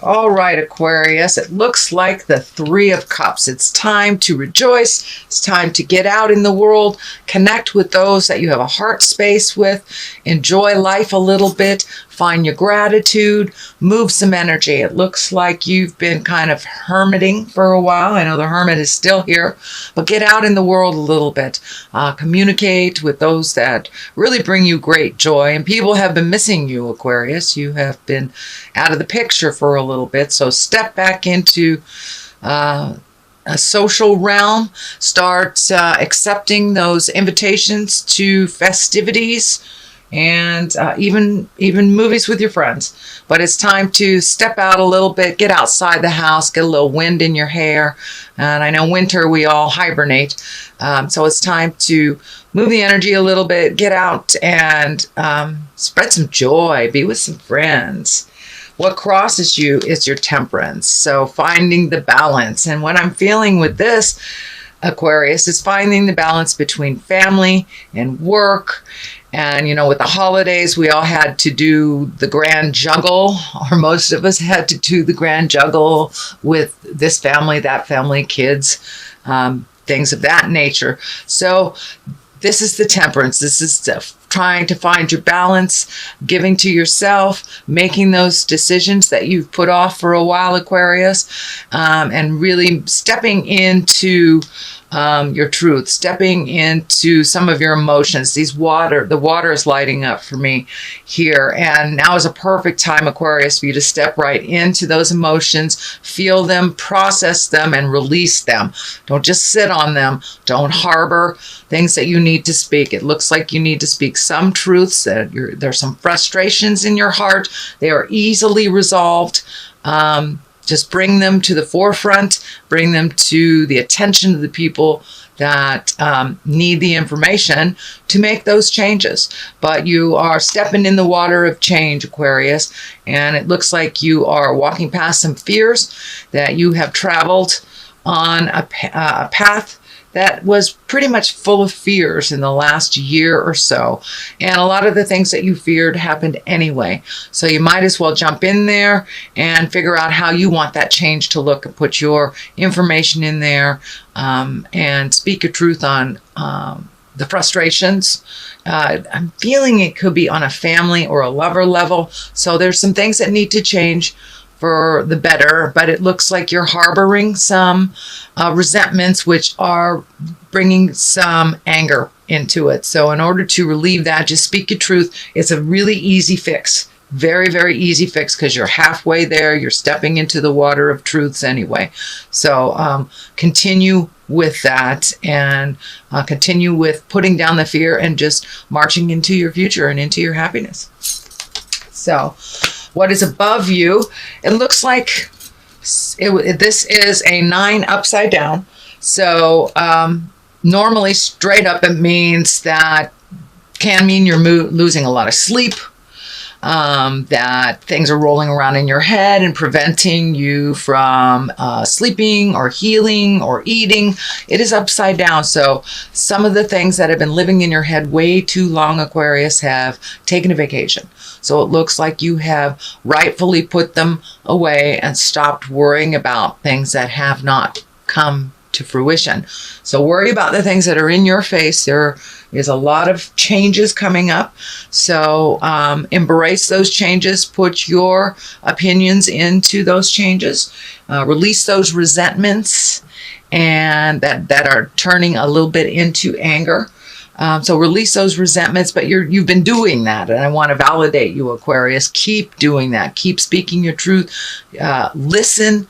All right, Aquarius, it looks like the Three of Cups. It's time to rejoice. It's time to get out in the world, connect with those that you have a heart space with, enjoy life a little bit, find your gratitude, move some energy. It looks like you've been kind of hermiting for a while. I know the hermit is still here, but get out in the world a little bit. Communicate with those that really bring you great joy. And people have been missing you, Aquarius. You have been out of the picture for a little bit. So step back into a social realm. Start accepting those invitations to festivities and even movies with your friends. But it's time to step out a little bit, get outside the house, get a little wind in your hair. And I know winter we all hibernate. So it's time to move the energy a little bit, get out and spread some joy, be with some friends. What crosses you is your temperance. So finding the balance. And what I'm feeling with this, Aquarius, is finding the balance between family and work. And, you know, with the holidays, we all had to do the grand juggle, or most of us had to do the grand juggle with this family, that family, kids, things of that nature. So this is the temperance. This is trying to find your balance, giving to yourself, making those decisions that you've put off for a while, Aquarius, and really stepping into your truth, stepping into some of your emotions. The water is lighting up for me here. And now is a perfect time, Aquarius, for you to step right into those emotions, feel them, process them, and release them. Don't just sit on them. Don't harbor things that you need to speak. It looks like you need to speak some truths. There's some frustrations in your heart. They are easily resolved. Just bring them to the forefront, bring them to the attention of the people that need the information to make those changes. But you are stepping in the water of change, Aquarius, and it looks like you are walking past some fears, that you have traveled on a path that was pretty much full of fears in the last year or so. And a lot of the things that you feared happened anyway. So you might as well jump in there and figure out how you want that change to look, and put your information in there and speak your truth on the frustrations. I'm feeling it could be on a family or a lover level. So there's some things that need to change for the better, but it looks like you're harboring some resentments, which are bringing some anger into it. So in order to relieve that, just speak your truth. It's a really easy fix. Very, very easy fix, because you're halfway there. You're stepping into the water of truths anyway. So continue with that, and continue with putting down the fear and just marching into your future and into your happiness. So what is above you, it looks like this is a 9 upside down. So normally straight up, it means that can mean you're losing a lot of sleep, that things are rolling around in your head and preventing you from sleeping or healing or eating. It is upside down. So some of the things that have been living in your head way too long, Aquarius, have taken a vacation. So it looks like you have rightfully put them away and stopped worrying about things that have not come to fruition. So worry about the things that are in your face. There is a lot of changes coming up. So embrace those changes. Put your opinions into those changes. Release those resentments and that are turning a little bit into anger. So release those resentments, but you've been doing that, and I want to validate you, Aquarius. Keep doing that. Keep speaking your truth. Listening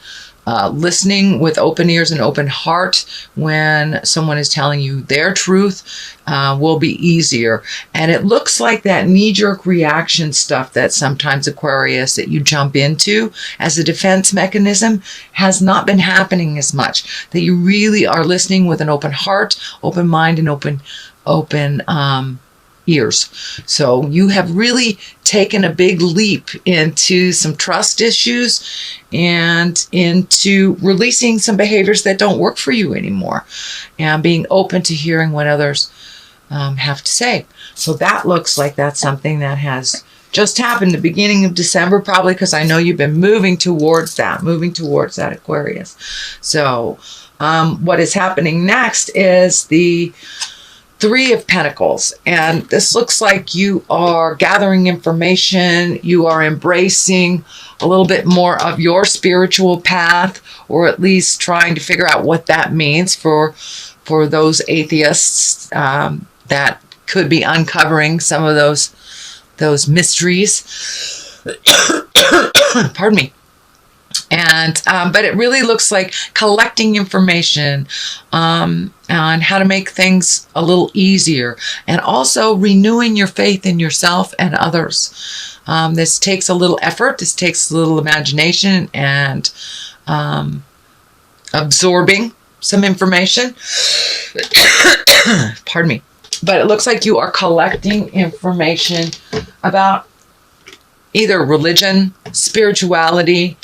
with open ears and open heart when someone is telling you their truth will be easier. And it looks like that knee-jerk reaction stuff that sometimes, Aquarius, that you jump into as a defense mechanism has not been happening as much. That you really are listening with an open heart, open mind, and open ears. So you have really taken a big leap into some trust issues and into releasing some behaviors that don't work for you anymore, and being open to hearing what others have to say. So that looks like that's something that has just happened the beginning of December, probably because I know you've been moving towards that, Aquarius. So what is happening next is the Three of Pentacles. And this looks like you are gathering information. You are embracing a little bit more of your spiritual path, or at least trying to figure out what that means for those atheists that could be uncovering some of those mysteries. Pardon me. And but it really looks like collecting information on how to make things a little easier, and also renewing your faith in yourself and others. This takes a little effort. This takes a little imagination and absorbing some information. Pardon me. But it looks like you are collecting information about either religion, spirituality,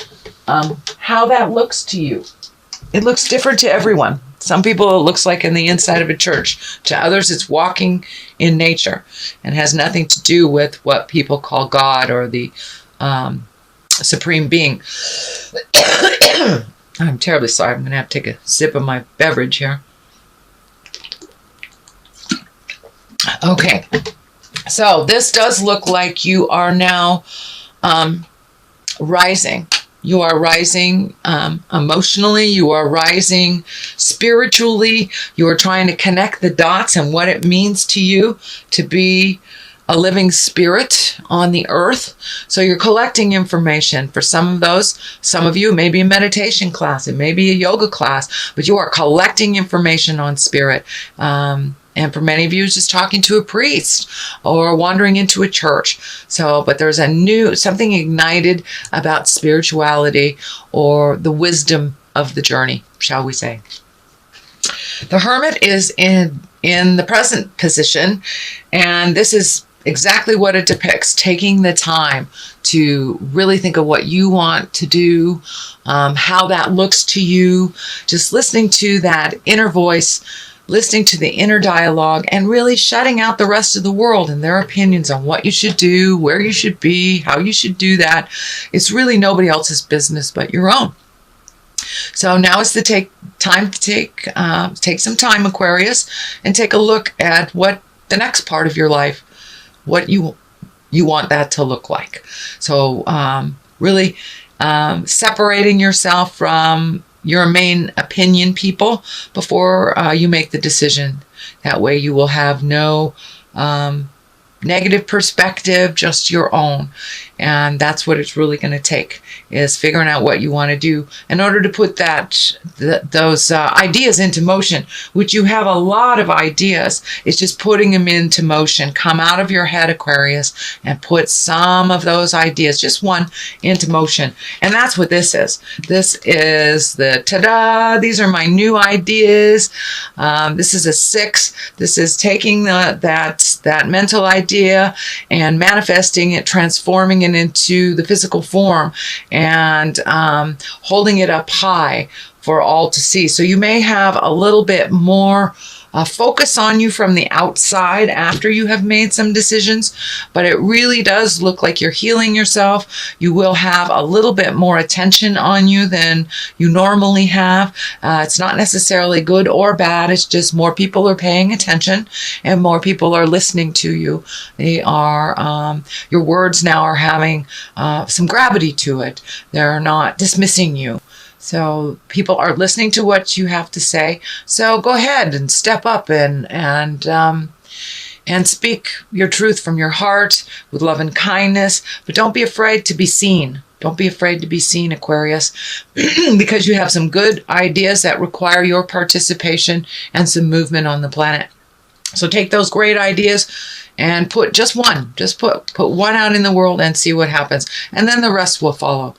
how that looks to you. It looks different to everyone. Some people it looks like in the inside of a church. To others it's walking in nature and has nothing to do with what people call God or the supreme being. I'm terribly sorry. I'm going to have to take a sip of my beverage here. Okay. So this does look like you are now rising. You are rising emotionally. You are rising spiritually. You are trying to connect the dots and what it means to you to be a living spirit on the earth. So you're collecting information. For some of those, some of you, it may be a meditation class, it may be a yoga class, but you are collecting information on spirit. And for many of you, it's just talking to a priest or wandering into a church. So, but there's something ignited about spirituality or the wisdom of the journey, shall we say. The Hermit is in the present position, and this is exactly what it depicts, taking the time to really think of what you want to do, how that looks to you, just listening to that inner voice, listening to the inner dialogue, and really shutting out the rest of the world and their opinions on what you should do, where you should be, how you should do that. It's really nobody else's business but your own. So now is the time to take some time, Aquarius, and take a look at what the next part of your life, what you want that to look like. So really separating yourself from your main opinion people before you make the decision. That way you will have no negative perspective, just your own. And that's what it's really going to take, is figuring out what you want to do in order to put those ideas into motion, which you have a lot of ideas. It's just putting them into motion. Come out of your head, Aquarius, and put some of those ideas, just one, into motion. And that's what this is. This is the ta-da, these are my new ideas. This is a 6. This is taking that mental idea and manifesting it, transforming it into the physical form, and holding it up high for all to see. So you may have a little bit more focus on you from the outside after you have made some decisions, but it really does look like you're healing yourself. You will have a little bit more attention on you than you normally have. It's not necessarily good or bad. It's just more people are paying attention and more people are listening to you. They are, your words now are having some gravity to it. They're not dismissing you. So people are listening to what you have to say. So go ahead and step up and speak your truth from your heart with love and kindness. But don't be afraid to be seen. Don't be afraid to be seen, Aquarius, because you have some good ideas that require your participation and some movement on the planet. So take those great ideas and put just one. Just put one out in the world and see what happens. And then the rest will follow.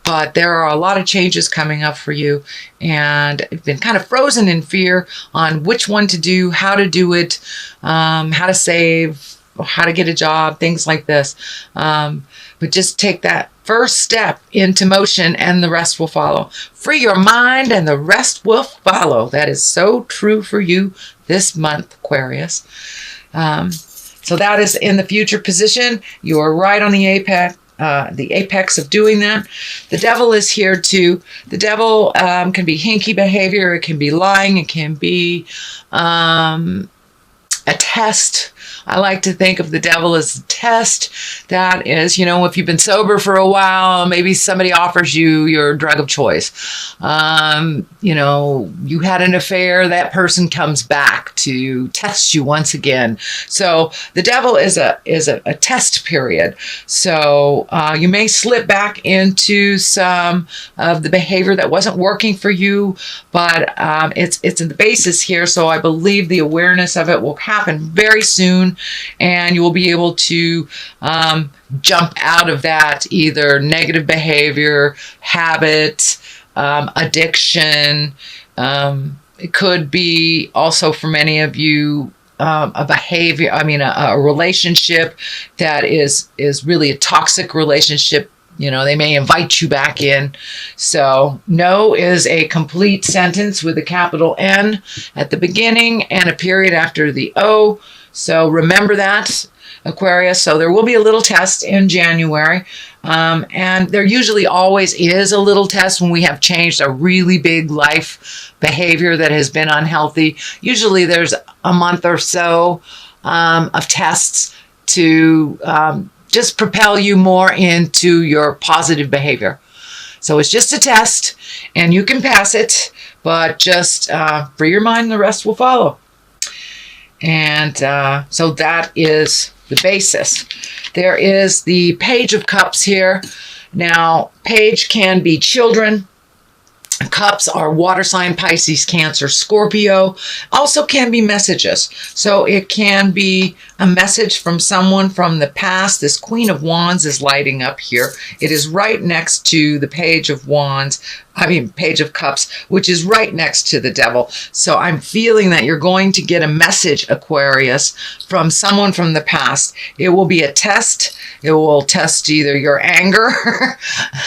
But there are a lot of changes coming up for you, and you've been kind of frozen in fear on which one to do, how to do it, how to save, how to get a job, things like this. But just take that first step into motion and the rest will follow. Free your mind and the rest will follow. That is so true for you this month, Aquarius. So that is in the future position. You are right on the apex of doing that. The devil is here too. The devil can be hinky behavior. It can be lying. It can be a test. I like to think of the devil as a test. That is, if you've been sober for a while, maybe somebody offers you your drug of choice. You had an affair, that person comes back to test you once again. So the devil is a test period. So you may slip back into some of the behavior that wasn't working for you, but it's in the basis here. So I believe the awareness of it will happen very soon. And you will be able to jump out of that either negative behavior, habit, addiction. It could be also for many of you a behavior, a relationship that is really a toxic relationship. They may invite you back in. So no is a complete sentence with a capital N at the beginning and a period after the O. So remember that, Aquarius. So there will be a little test in January. And there usually always is a little test when we have changed a really big life behavior that has been unhealthy. Usually there's a month or so of tests to just propel you more into your positive behavior. So it's just a test and you can pass it, but just free your mind, the rest will follow. And so that is the basis. There is the Page of Cups here. Now, Page can be children. Cups are water sign, Pisces, Cancer, Scorpio. Also can be messages. So it can be a message from someone from the past. This Queen of Wands is lighting up here. It is right next to the Page of Cups, which is right next to the Devil. So I'm feeling that you're going to get a message, Aquarius, from someone from the past. It will be a test. It will test either your anger,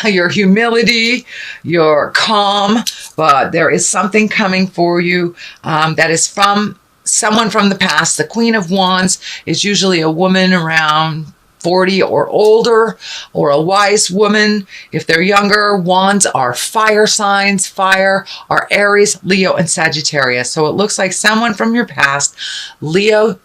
your humility, your calm, but there is something coming for you that is from someone from the past. The Queen of Wands is usually a woman around 40 or older, or a wise woman. If they're younger, wands are fire signs. Fire are Aries, Leo, and Sagittarius. So it looks like someone from your past, Leo,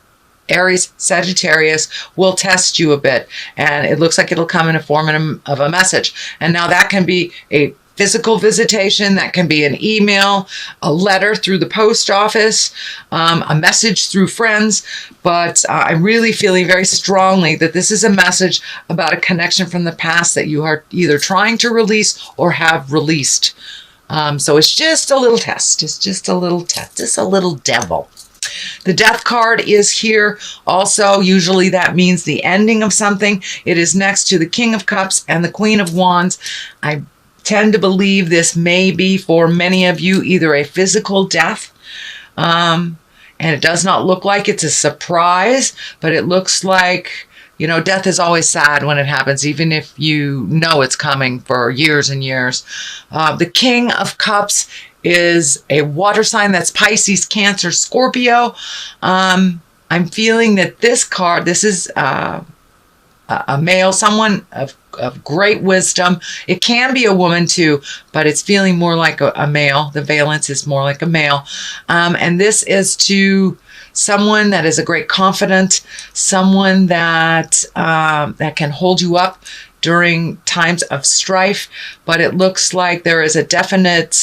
Aries, Sagittarius, will test you a bit. And it looks like it'll come in a form of a message. And now that can be a physical visitation, that can be an email, a letter through the post office, a message through friends. But I'm really feeling very strongly that this is a message about a connection from the past that you are either trying to release or have released. So it's just a little test. It's just a little test. Just a little devil. The Death card is here also. Usually that means the ending of something. It is next to the King of Cups and the Queen of Wands. I tend to believe this may be for many of you either a physical death, and it does not look like it's a surprise, but it looks like, death is always sad when it happens, even if you know it's coming for years and years. The King of Cups is a water sign. That's Pisces, Cancer, Scorpio. I'm feeling that this card, this is a male, someone of great wisdom. It can be a woman too, but it's feeling more like a male. The valence is more like a male. And this is to someone that is a great confidant, someone that that can hold you up during times of strife, but it looks like there is a definite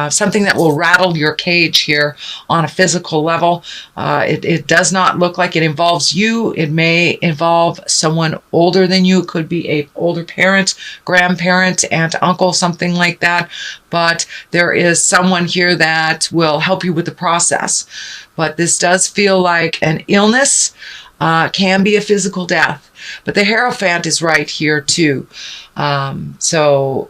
something that will rattle your cage here on a physical level. It does not look like it involves you. It may involve someone older than you. It could be an older parent, grandparent, aunt, uncle, something like that. But there is someone here that will help you with the process. But this does feel like an illness, can be a physical death. But the Hierophant is right here too. So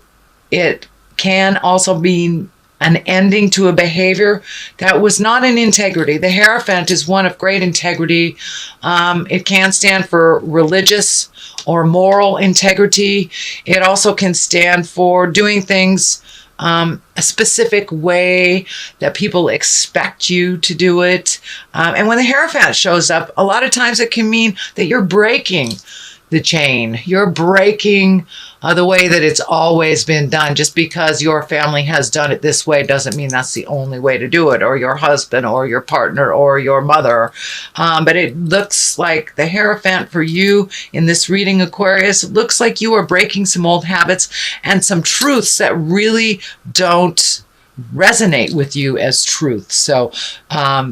it can also mean an ending to a behavior that was not in integrity. The Hierophant is one of great integrity. It can stand for religious or moral integrity. It also can stand for doing things a specific way that people expect you to do it. And when the Hierophant shows up, a lot of times it can mean that you're breaking the chain. You're breaking the way that it's always been done. Just because your family has done it this way doesn't mean that's the only way to do it, or your husband or your partner or your mother. But it looks like the Hierophant for you in this reading, Aquarius, it looks like you are breaking some old habits and some truths that really don't resonate with you as truth. So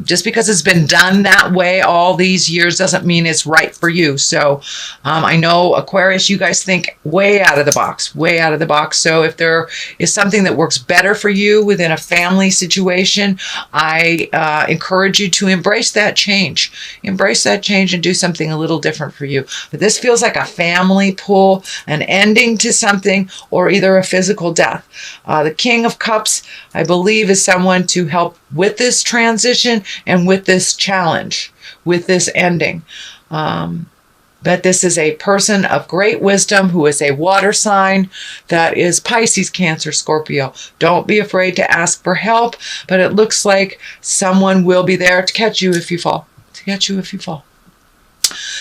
just because it's been done that way all these years doesn't mean it's right for you. So I know, Aquarius, you guys think way out of the box, way out of the box. So if there is something that works better for you within a family situation, I encourage you to embrace that change. Embrace that change and do something a little different for you. But this feels like a family pull, an ending to something, or either a physical death. The King of Cups, I believe, is someone to help with this transition and with this challenge, with this ending. But this is a person of great wisdom who is a water sign that is Pisces, Cancer, Scorpio. Don't be afraid to ask for help, but it looks like someone will be there to catch you if you fall. To catch you if you fall.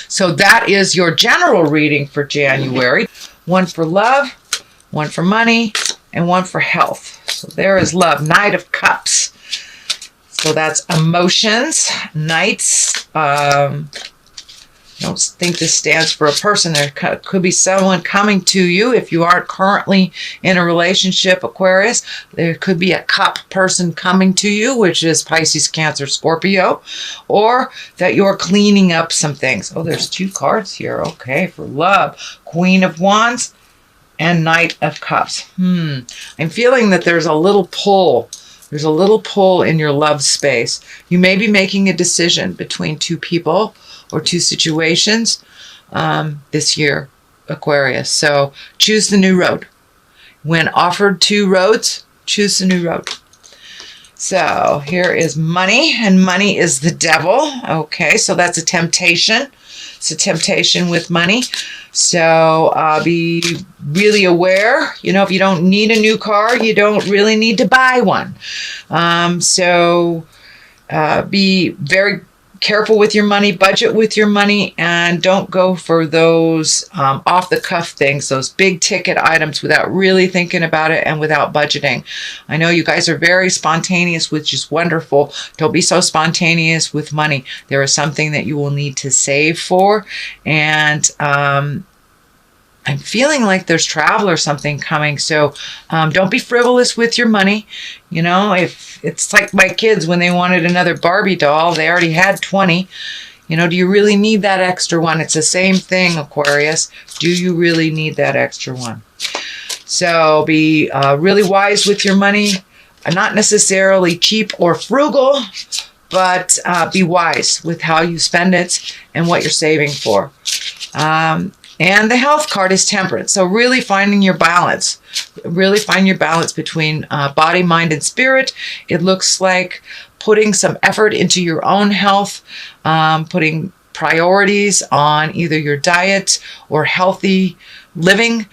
So that is your general reading for January. One for love, one for money, and one for health. So there is love, Knight of Cups. So that's emotions, Knights. I don't think this stands for a person. There could be someone coming to you if you aren't currently in a relationship, Aquarius. There could be a cup person coming to you, which is Pisces, Cancer, Scorpio, or that you're cleaning up some things. Oh, there's two cards here. Okay, for love, Queen of Wands and Knight of Cups. I'm feeling that there's a little pull. There's a little pull in your love space. You may be making a decision between two people or two situations this year, Aquarius. So choose the new road. When offered two roads, choose the new road. So here is money, and money is the devil. Okay, so that's a temptation. It's a temptation with money. So be really aware. You know, if you don't need a new car, you don't really need to buy one. So be very careful with your money, budget with your money, and don't go for those off-the-cuff things, those big ticket items without really thinking about it and without budgeting. I know you guys are very spontaneous, which is wonderful. Don't be so spontaneous with money. There is something that you will need to save for, and I'm feeling like there's travel or something coming. So don't be frivolous with your money. You know, if it's like my kids when they wanted another Barbie doll, they already had 20. You know, do you really need that extra one? It's the same thing, Aquarius. Do you really need that extra one? So be really wise with your money. Not necessarily cheap or frugal, but be wise with how you spend it and what you're saving for. And the health card is Temperance. So really finding your balance. Really find your balance between body, mind, and spirit. It looks like putting some effort into your own health, putting priorities on either your diet or healthy living,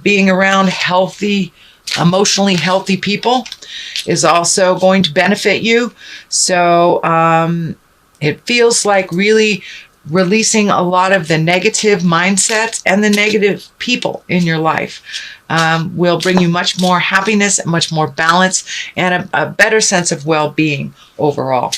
being around healthy, emotionally healthy people is also going to benefit you. So it feels like really releasing a lot of the negative mindsets and the negative people in your life will bring you much more happiness, much more balance, and a better sense of well-being overall.